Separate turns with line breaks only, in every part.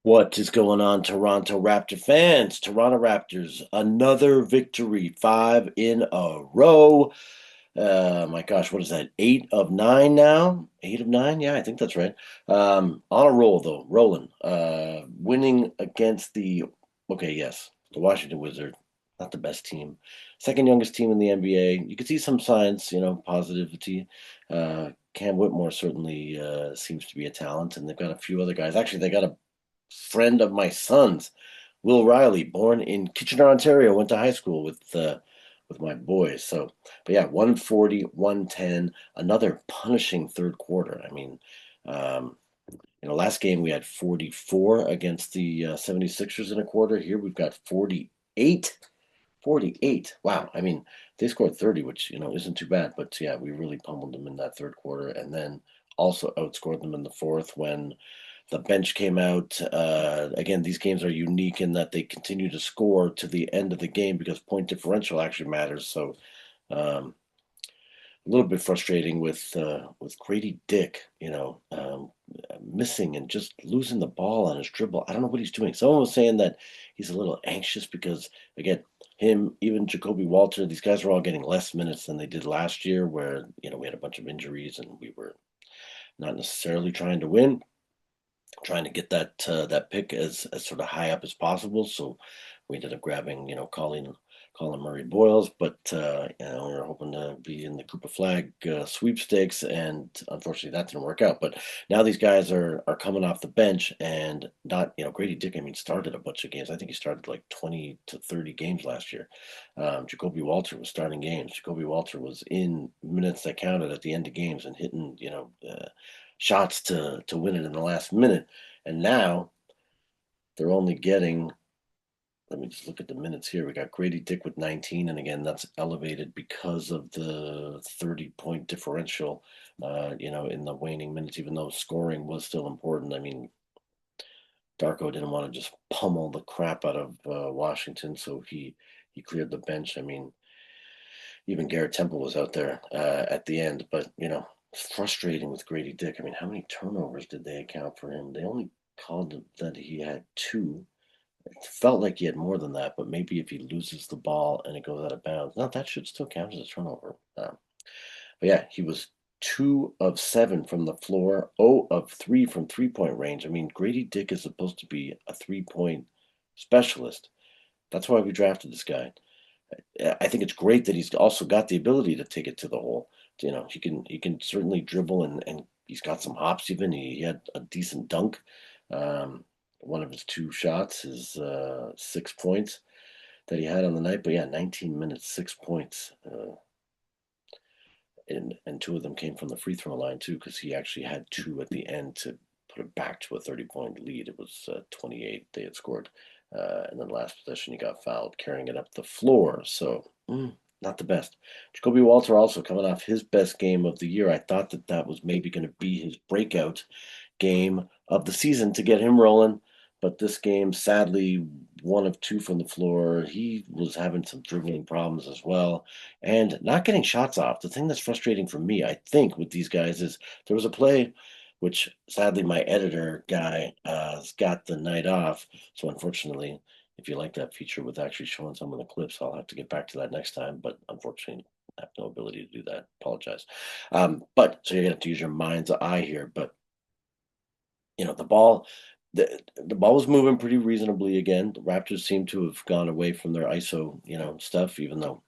What is going on, Toronto Raptor fans? Toronto Raptors, another victory, 5 in a row. My gosh, what is that? 8 of 9 now? 8 of 9? Yeah, I think that's right. On a roll though, rolling. Winning against okay, yes, the Washington Wizards, not the best team, second youngest team in the NBA. You can see some signs, positivity. Cam Whitmore certainly seems to be a talent, and they've got a few other guys. Actually, they got a friend of my son's, Will Riley, born in Kitchener, Ontario, went to high school with my boys. So, but yeah, 140, 110, another punishing third quarter. I mean, um, last game we had 44 against the 76ers in a quarter. Here we've got 48. 48. Wow. I mean, they scored 30, which, isn't too bad. But yeah, we really pummeled them in that third quarter and then also outscored them in the fourth when the bench came out. Again, these games are unique in that they continue to score to the end of the game because point differential actually matters. So, um, a little bit frustrating with Grady Dick, missing and just losing the ball on his dribble. I don't know what he's doing. Someone was saying that he's a little anxious because again, him, even Jacoby Walter, these guys are all getting less minutes than they did last year, where we had a bunch of injuries and we were not necessarily trying to win, trying to get that pick as sort of high up as possible. So we ended up grabbing, Colin Murray Boyles, but we were hoping to be in the Cooper Flag sweepstakes, and unfortunately that didn't work out. But now these guys are coming off the bench, and not Grady Dick. I mean, started a bunch of games. I think he started like 20 to 30 games last year. Jacoby Walter was starting games. Jacoby Walter was in minutes that counted at the end of games and hitting shots to win it in the last minute. And now they're only getting, let me just look at the minutes here. We got Grady Dick with 19, and again, that's elevated because of the 30-point differential, in the waning minutes, even though scoring was still important. I mean, Darko didn't want to just pummel the crap out of Washington, so he cleared the bench. I mean, even Garrett Temple was out there at the end, but it's frustrating with Grady Dick. I mean, how many turnovers did they account for him? They only called that he had two. It felt like he had more than that, but maybe if he loses the ball and it goes out of bounds, no, that should still count as a turnover. But yeah, he was 2 of 7 from the floor, 0 of 3 from 3-point range. I mean, Grady Dick is supposed to be a 3-point specialist. That's why we drafted this guy. I think it's great that he's also got the ability to take it to the hole. He can certainly dribble and he's got some hops even. He had a decent dunk. One of his two shots is 6 points that he had on the night. But yeah, 19 minutes, 6 points. And two of them came from the free throw line too, because he actually had two at the end to put it back to a 30-point lead. It was 28 they had scored. And then last possession, he got fouled carrying it up the floor. So, not the best. Jacoby Walter also coming off his best game of the year. I thought that was maybe going to be his breakout game of the season to get him rolling. But this game, sadly, 1 of 2 from the floor. He was having some dribbling problems as well and not getting shots off. The thing that's frustrating for me, I think, with these guys is there was a play which sadly my editor guy got the night off. So unfortunately, if you like that feature with actually showing some of the clips, I'll have to get back to that next time. But unfortunately, I have no ability to do that. Apologize. But so you're gonna have to use your mind's eye here. But the ball, the ball was moving pretty reasonably again. The Raptors seem to have gone away from their ISO, stuff, even though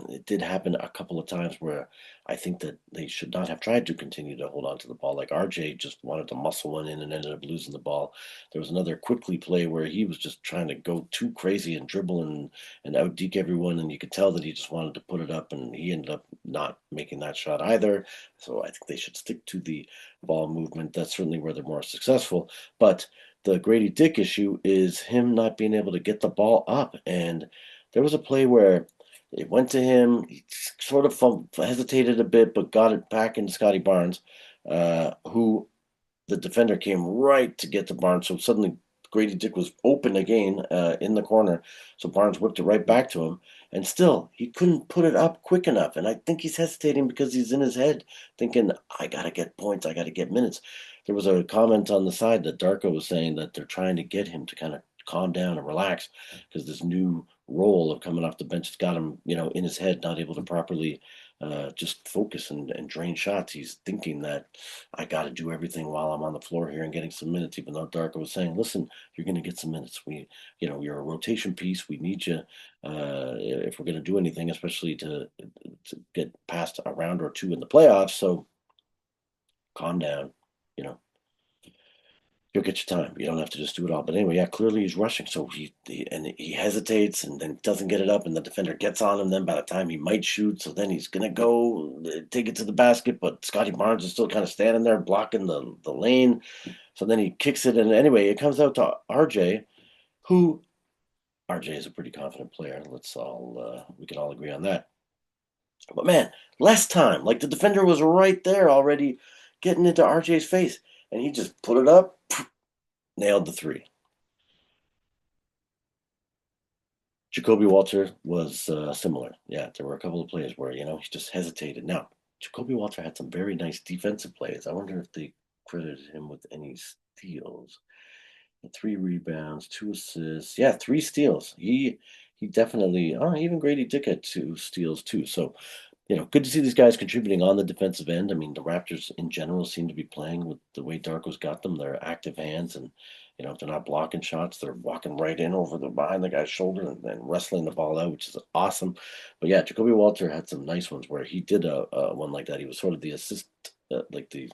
it did happen a couple of times where I think that they should not have tried to continue to hold on to the ball. Like RJ just wanted to muscle one in and ended up losing the ball. There was another Quickley play where he was just trying to go too crazy and dribble and out deke everyone, and you could tell that he just wanted to put it up, and he ended up not making that shot either. So I think they should stick to the ball movement. That's certainly where they're more successful. But the Grady Dick issue is him not being able to get the ball up. And there was a play where it went to him. He sort of hesitated a bit, but got it back into Scotty Barnes, who the defender came right to get to Barnes. So suddenly Grady Dick was open again in the corner. So Barnes whipped it right back to him. And still, he couldn't put it up quick enough. And I think he's hesitating because he's in his head thinking, I got to get points. I got to get minutes. there was a comment on the side that Darko was saying that they're trying to get him to kind of calm down and relax because this new role of coming off the bench has got him, in his head, not able to properly just focus and drain shots. He's thinking that I got to do everything while I'm on the floor here and getting some minutes, even though Darko was saying, listen, you're going to get some minutes. You're a rotation piece. We need you if we're going to do anything, especially to get past a round or two in the playoffs. So calm down. You know, you'll get your time. You don't have to just do it all. But anyway, yeah, clearly he's rushing. So he hesitates and then doesn't get it up, and the defender gets on him. Then by the time he might shoot, so then he's gonna go take it to the basket. But Scotty Barnes is still kind of standing there blocking the lane. So then he kicks it, and anyway, it comes out to RJ, who RJ is a pretty confident player. We can all agree on that. But man, less time. Like the defender was right there already getting into RJ's face. And he just put it up, nailed the three. Jacoby Walter was similar. Yeah, there were a couple of plays where, he just hesitated. Now, Jacoby Walter had some very nice defensive plays. I wonder if they credited him with any steals. 3 rebounds, 2 assists. Yeah, 3 steals. He definitely. Oh, even Grady Dick had 2 steals too. So good to see these guys contributing on the defensive end. I mean, the Raptors in general seem to be playing with the way Darko's got them. They're active hands, and if they're not blocking shots, they're walking right in over the behind the guy's shoulder and then wrestling the ball out, which is awesome. But yeah, Jacoby Walter had some nice ones where he did a one like that. He was sort of the assist, like the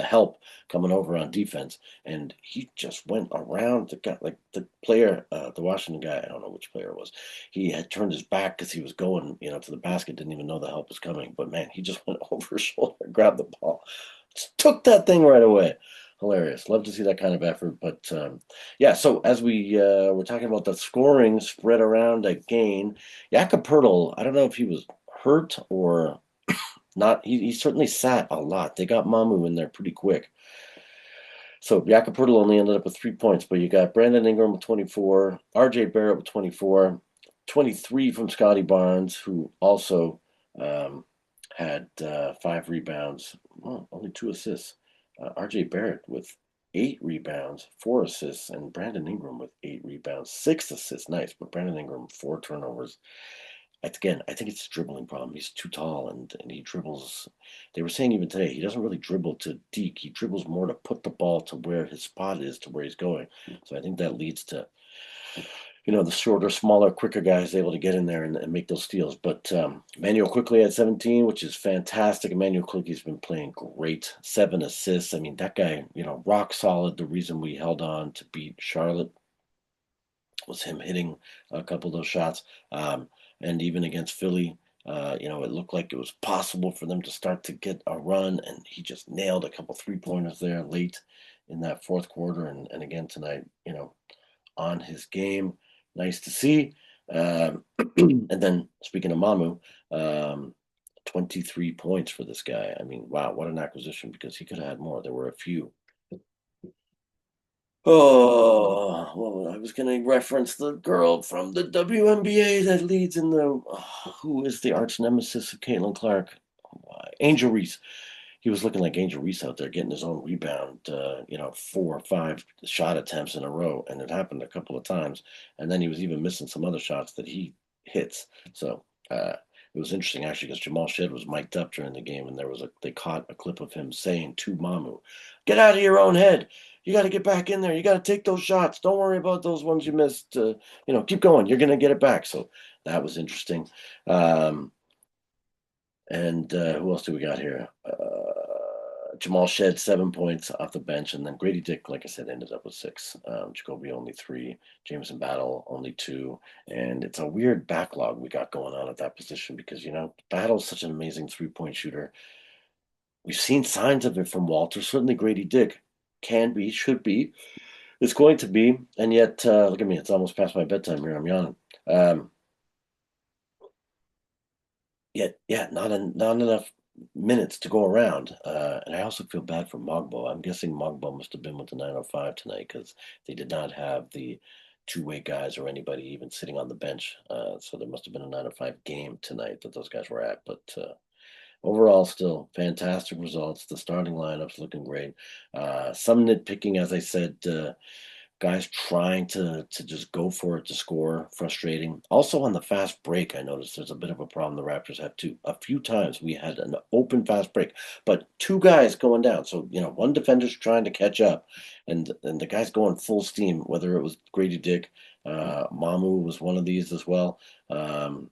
help coming over on defense, and he just went around the guy, like the player, the Washington guy. I don't know which player it was. He had turned his back because he was going, to the basket, didn't even know the help was coming. But man, he just went over his shoulder, grabbed the ball, just took that thing right away. Hilarious. Love to see that kind of effort. But yeah, so as we were talking about the scoring spread around again, Jakob Poeltl, I don't know if he was hurt or not. He certainly sat a lot. They got Mamu in there pretty quick. So Jakob Poeltl only ended up with 3 points, but you got Brandon Ingram with 24, RJ Barrett with 24, 23 from Scotty Barnes, who also had 5 rebounds, well, only 2 assists. RJ Barrett with 8 rebounds, 4 assists, and Brandon Ingram with 8 rebounds, 6 assists. Nice, but Brandon Ingram, 4 turnovers. Again, I think it's a dribbling problem. He's too tall and he dribbles. They were saying even today, he doesn't really dribble to deke. He dribbles more to put the ball to where his spot is, to where he's going. So I think that leads to, the shorter, smaller, quicker guys able to get in there and make those steals. But Emmanuel Quickley at 17, which is fantastic. Emmanuel Quickley's been playing great. 7 assists. I mean, that guy, rock solid. The reason we held on to beat Charlotte was him hitting a couple of those shots. And even against Philly, it looked like it was possible for them to start to get a run, and he just nailed a couple 3 pointers there late in that fourth quarter. And again tonight, on his game, nice to see. And then speaking of Mamu, 23 points for this guy. I mean, wow, what an acquisition because he could have had more. There were a few. Oh, well, I was going to reference the girl from the WNBA that leads in the, who is the arch nemesis of Caitlin Clark? Angel Reese. He was looking like Angel Reese out there getting his own rebound, 4 or 5 shot attempts in a row. And it happened a couple of times. And then he was even missing some other shots that he hits. So it was interesting actually because Jamal Shed was mic'd up during the game, and they caught a clip of him saying to Mamu, "Get out of your own head. You got to get back in there. You got to take those shots. Don't worry about those ones you missed. Keep going. You're gonna get it back." So that was interesting. And who else do we got here? Jamal Shed 7 points off the bench, and then Grady Dick, like I said, ended up with 6. Jacoby only 3. Jameson Battle only 2. And it's a weird backlog we got going on at that position because Battle's such an amazing 3-point shooter. We've seen signs of it from Walter. Certainly, Grady Dick can be, should be, is going to be, and yet look at me. It's almost past my bedtime here. I'm yawning. Yet, yeah, not enough minutes to go around. And I also feel bad for Mogbo. I'm guessing Mogbo must have been with the 905 tonight because they did not have the two-way guys or anybody even sitting on the bench. So there must have been a 905 game tonight that those guys were at. But overall, still fantastic results. The starting lineup's looking great. Some nitpicking, as I said, guys trying to just go for it to score, frustrating. Also on the fast break, I noticed there's a bit of a problem the Raptors have too. A few times we had an open fast break, but two guys going down. So, one defender's trying to catch up and the guy's going full steam, whether it was Grady Dick, Mamu was one of these as well. Um,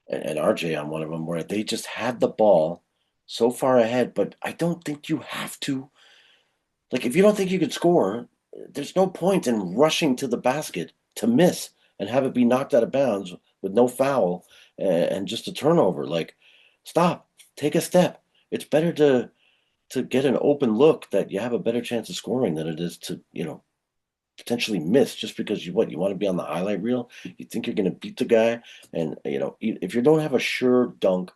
and RJ on one of them where they just had the ball so far ahead, but I don't think you have to. Like, if you don't think you could score, there's no point in rushing to the basket to miss and have it be knocked out of bounds with no foul and just a turnover. Like, stop, take a step. It's better to get an open look that you have a better chance of scoring than it is to, potentially miss just because you want to be on the highlight reel. You think you're going to beat the guy, and if you don't have a sure dunk,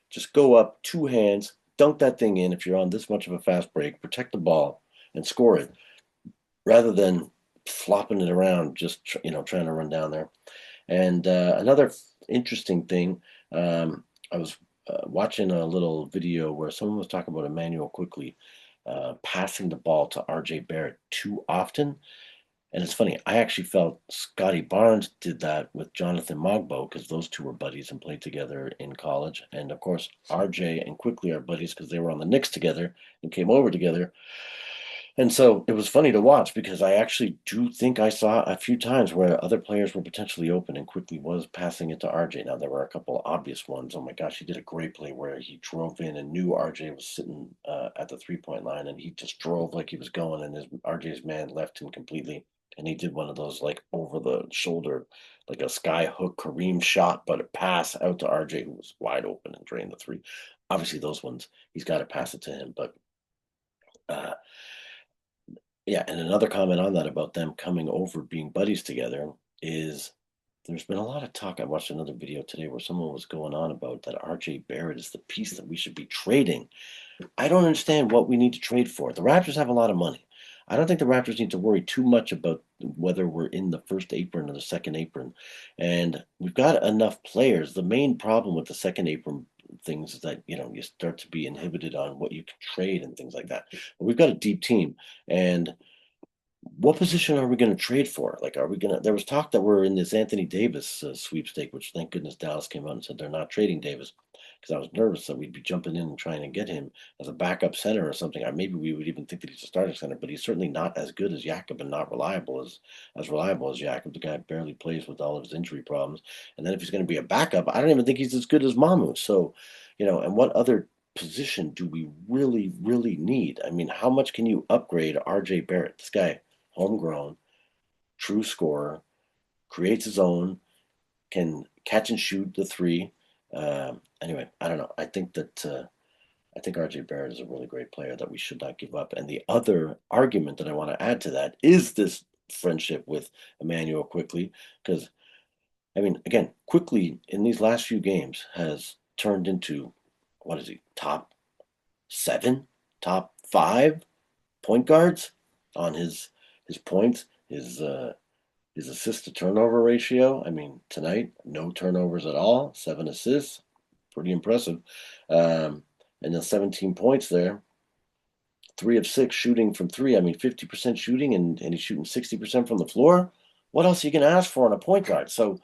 just go up two hands, dunk that thing in. If you're on this much of a fast break, protect the ball and score it rather than flopping it around, just trying to run down there. And another interesting thing, I was watching a little video where someone was talking about Emmanuel Quickly passing the ball to RJ Barrett too often. And it's funny, I actually felt Scotty Barnes did that with Jonathan Mogbo because those two were buddies and played together in college. And of course, RJ and Quickly are buddies because they were on the Knicks together and came over together. And so it was funny to watch because I actually do think I saw a few times where other players were potentially open and Quickly was passing it to RJ. Now, there were a couple obvious ones. Oh my gosh, he did a great play where he drove in and knew RJ was sitting at the 3 point line and he just drove like he was going, and RJ's man left him completely. And he did one of those like over the shoulder, like a sky hook Kareem shot, but a pass out to RJ, who was wide open and drained the three. Obviously, those ones, he's got to pass it to him. But uh, yeah, and another comment on that about them coming over being buddies together is there's been a lot of talk. I watched another video today where someone was going on about that RJ Barrett is the piece that we should be trading. I don't understand what we need to trade for. The Raptors have a lot of money. I don't think the Raptors need to worry too much about whether we're in the first apron or the second apron. And we've got enough players. The main problem with the second apron things is that, you start to be inhibited on what you can trade and things like that. But we've got a deep team. And what position are we going to trade for? Like, are we going to? There was talk that we're in this Anthony Davis sweepstake, which thank goodness Dallas came out and said they're not trading Davis, because I was nervous that we'd be jumping in and trying to get him as a backup center or something. Or maybe we would even think that he's a starting center, but he's certainly not as good as Jakob and not reliable as reliable as Jakob. The guy barely plays with all of his injury problems. And then if he's going to be a backup, I don't even think he's as good as Mamu. So, and what other position do we really, really need? I mean, how much can you upgrade RJ Barrett? This guy, homegrown, true scorer, creates his own, can catch and shoot the three. Anyway, I don't know. I think RJ Barrett is a really great player that we should not give up. And the other argument that I want to add to that is this friendship with Emmanuel Quickly, because I mean, again, Quickly in these last few games has turned into what is he, top seven, top five point guards on his points, his assist to turnover ratio. I mean, tonight, no turnovers at all, 7 assists, pretty impressive. And then 17 points there, 3 of 6 shooting from three. I mean, 50% shooting, and he's shooting 60% from the floor. What else are you going to ask for on a point guard? So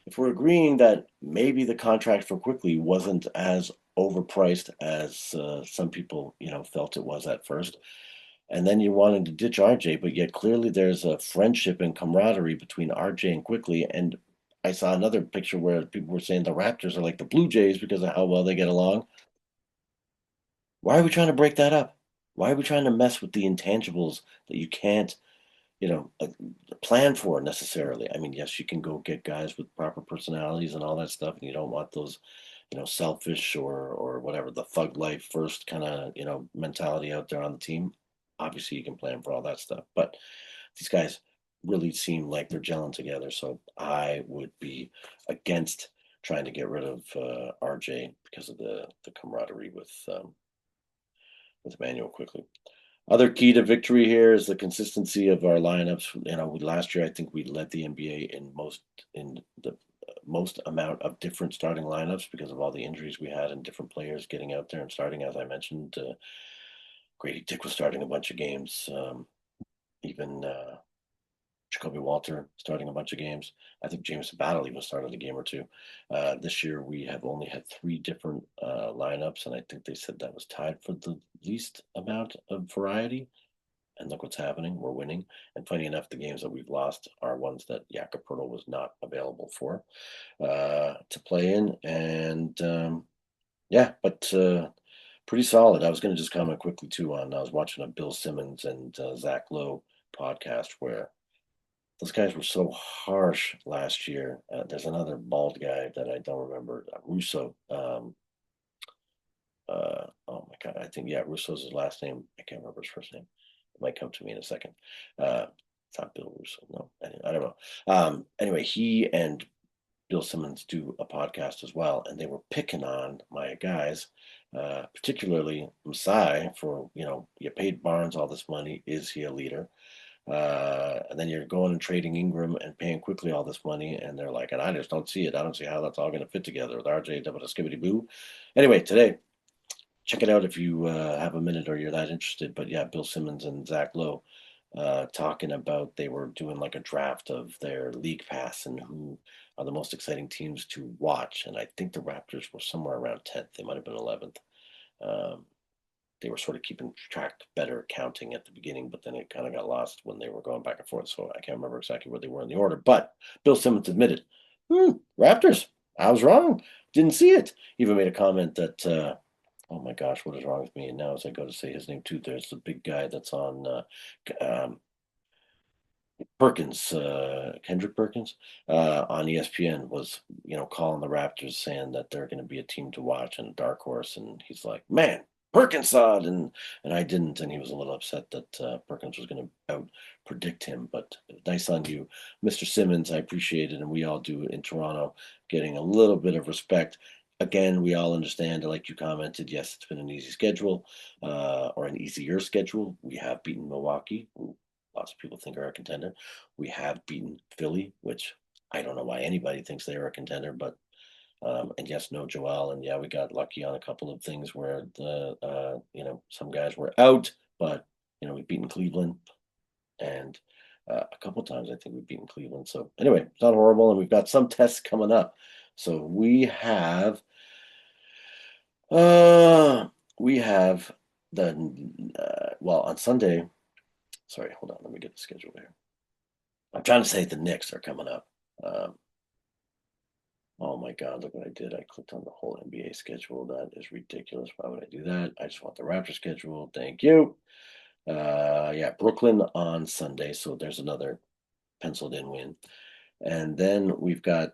if we're agreeing that maybe the contract for Quickly wasn't as overpriced as some people, felt it was at first, and then you wanted to ditch RJ, but yet clearly there's a friendship and camaraderie between RJ and Quickly. And I saw another picture where people were saying the Raptors are like the Blue Jays because of how well they get along. Why are we trying to break that up? Why are we trying to mess with the intangibles that you can't, you know, uh, plan for necessarily? I mean, yes, you can go get guys with proper personalities and all that stuff, and you don't want those, selfish or whatever, the thug life first kind of, mentality out there on the team. Obviously, you can plan for all that stuff, but these guys really seem like they're gelling together. So I would be against trying to get rid of RJ because of the camaraderie with Emmanuel Quickly. Other key to victory here is the consistency of our lineups. Last year I think we led the NBA in the most amount of different starting lineups because of all the injuries we had and different players getting out there and starting. As I mentioned, Grady Dick was starting a bunch of games. Even Jacoby Walter starting a bunch of games. I think James Battle even started a game or two. This year we have only had three different lineups, and I think they said that was tied for the least amount of variety. And look what's happening. We're winning. And funny enough, the games that we've lost are ones that Jakob Poeltl was not available for to play in. And yeah, but pretty solid. I was going to just comment quickly too on, I was watching a Bill Simmons and Zach Lowe podcast where those guys were so harsh last year. There's another bald guy that I don't remember, Russo. Oh my God, I think, yeah, Russo's his last name. I can't remember his first name. It might come to me in a second. It's not Bill Russo. No, I don't know. Anyway, he and Bill Simmons do a podcast as well, and they were picking on my guys, particularly Masai for, you paid Barnes all this money. Is he a leader? And then you're going and trading Ingram and paying Quickley all this money, and they're like, and I just don't see it. I don't see how that's all going to fit together with RJ double skibbity boo. Anyway, today, check it out if you have a minute or you're that interested. But yeah, Bill Simmons and Zach Lowe talking about they were doing like a draft of their league pass and who are the most exciting teams to watch. And I think the Raptors were somewhere around 10th. They might have been 11th. Um, they were sort of keeping track better counting at the beginning, but then it kind of got lost when they were going back and forth. So I can't remember exactly where they were in the order. But Bill Simmons admitted, Raptors, I was wrong. Didn't see it. Even made a comment that, oh my gosh, what is wrong with me? And now as I go to say his name too, there's the big guy that's on Perkins, Kendrick Perkins, on ESPN was, calling the Raptors saying that they're going to be a team to watch and a dark horse. And he's like, man, Perkins saw it. And I didn't. And he was a little upset that Perkins was going to out predict him. But nice on you, Mr. Simmons. I appreciate it. And we all do in Toronto, getting a little bit of respect. Again, we all understand, like you commented, yes, it's been an easy schedule or an easier schedule. We have beaten Milwaukee, who lots of people think are a contender. We have beaten Philly, which I don't know why anybody thinks they are a contender, but and yes, no Joel, and yeah, we got lucky on a couple of things where the some guys were out, but we've beaten Cleveland, and a couple of times I think we've beaten Cleveland. So anyway, it's not horrible, and we've got some tests coming up. So uh we have well, on Sunday. Sorry, hold on. Let me get the schedule here. I'm trying to say the Knicks are coming up. Oh my God, look what I did. I clicked on the whole NBA schedule. That is ridiculous. Why would I do that? I just want the Raptors schedule. Thank you. Yeah, Brooklyn on Sunday. So there's another penciled in win. And then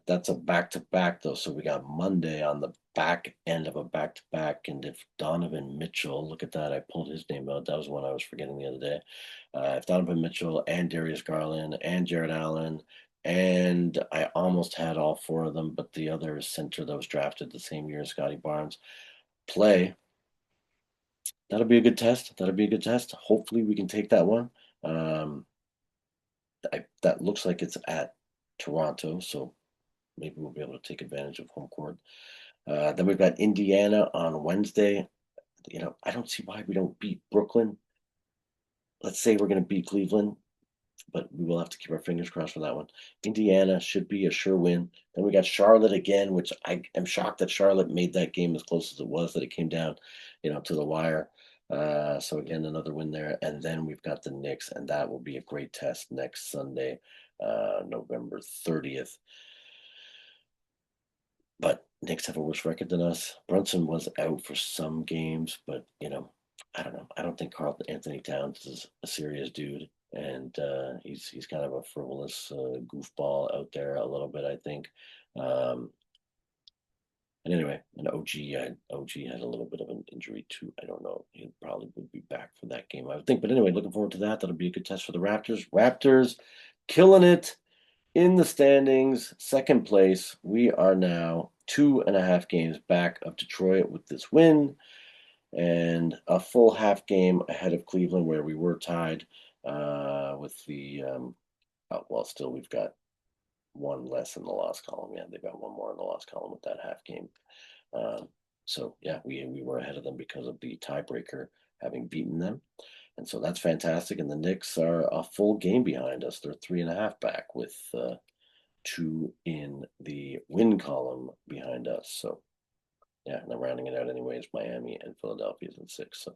that's a back to back though. So we got Monday on the back end of a back to back. And if Donovan Mitchell, look at that, I pulled his name out. That was one I was forgetting the other day. If Donovan Mitchell and Darius Garland and Jared Allen, and I almost had all four of them, but the other center that was drafted the same year as Scotty Barnes play, that'll be a good test. That'll be a good test. Hopefully we can take that one. Um, that looks like it's at Toronto, so maybe we'll be able to take advantage of home court. Then we've got Indiana on Wednesday. I don't see why we don't beat Brooklyn. Let's say we're going to beat Cleveland, but we will have to keep our fingers crossed for that one. Indiana should be a sure win. Then we got Charlotte again, which I am shocked that Charlotte made that game as close as it was, that it came down, to the wire. So again, another win there. And then we've got the Knicks, and that will be a great test next Sunday, November 30th. But Knicks have a worse record than us. Brunson was out for some games, but I don't know. I don't think Carl Anthony Towns is a serious dude, and he's kind of a frivolous goofball out there a little bit, I think. And anyway, and OG had a little bit of an injury too. I don't know. He probably would be back for that game, I would think. But anyway, looking forward to that. That'll be a good test for the Raptors. Raptors killing it in the standings, second place. We are now 2.5 games back of Detroit with this win, and a full half game ahead of Cleveland, where we were tied with the. Well, still we've got one less in the loss column. Yeah, they've got one more in the loss column with that half game. Um, so yeah, we were ahead of them because of the tiebreaker having beaten them. And so that's fantastic. And the Knicks are a full game behind us. They're 3.5 back with two in the win column behind us. So yeah, and they're rounding it out anyways. Miami and Philadelphia's in 6. So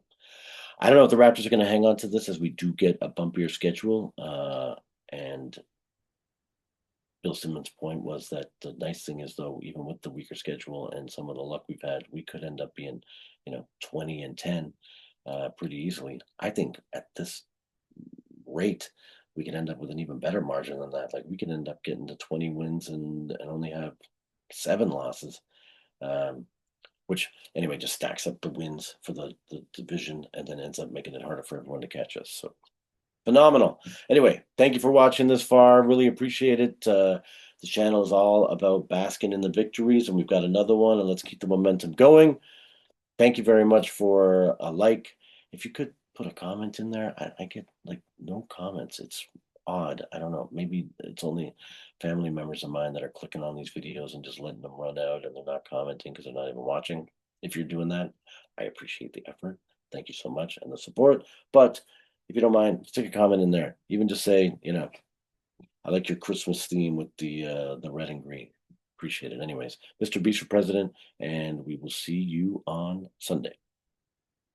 I don't know if the Raptors are going to hang on to this as we do get a bumpier schedule. And Bill Simmons' point was that the nice thing is, though, even with the weaker schedule and some of the luck we've had, we could end up being, 20-10 pretty easily. I think at this rate, we could end up with an even better margin than that. Like we could end up getting to 20 wins and only have 7 losses, um, which anyway just stacks up the wins for the division and then ends up making it harder for everyone to catch us. So phenomenal. Anyway, thank you for watching this far. Really appreciate it. The channel is all about basking in the victories, and we've got another one, and let's keep the momentum going. Thank you very much for a like. If you could put a comment in there, I get like no comments. It's odd. I don't know. Maybe it's only family members of mine that are clicking on these videos and just letting them run out and they're not commenting because they're not even watching. If you're doing that, I appreciate the effort. Thank you so much and the support. But if you don't mind, stick a comment in there. Even just say, I like your Christmas theme with the red and green. Appreciate it. Anyways, Mr. Beast for president, and we will see you on Sunday.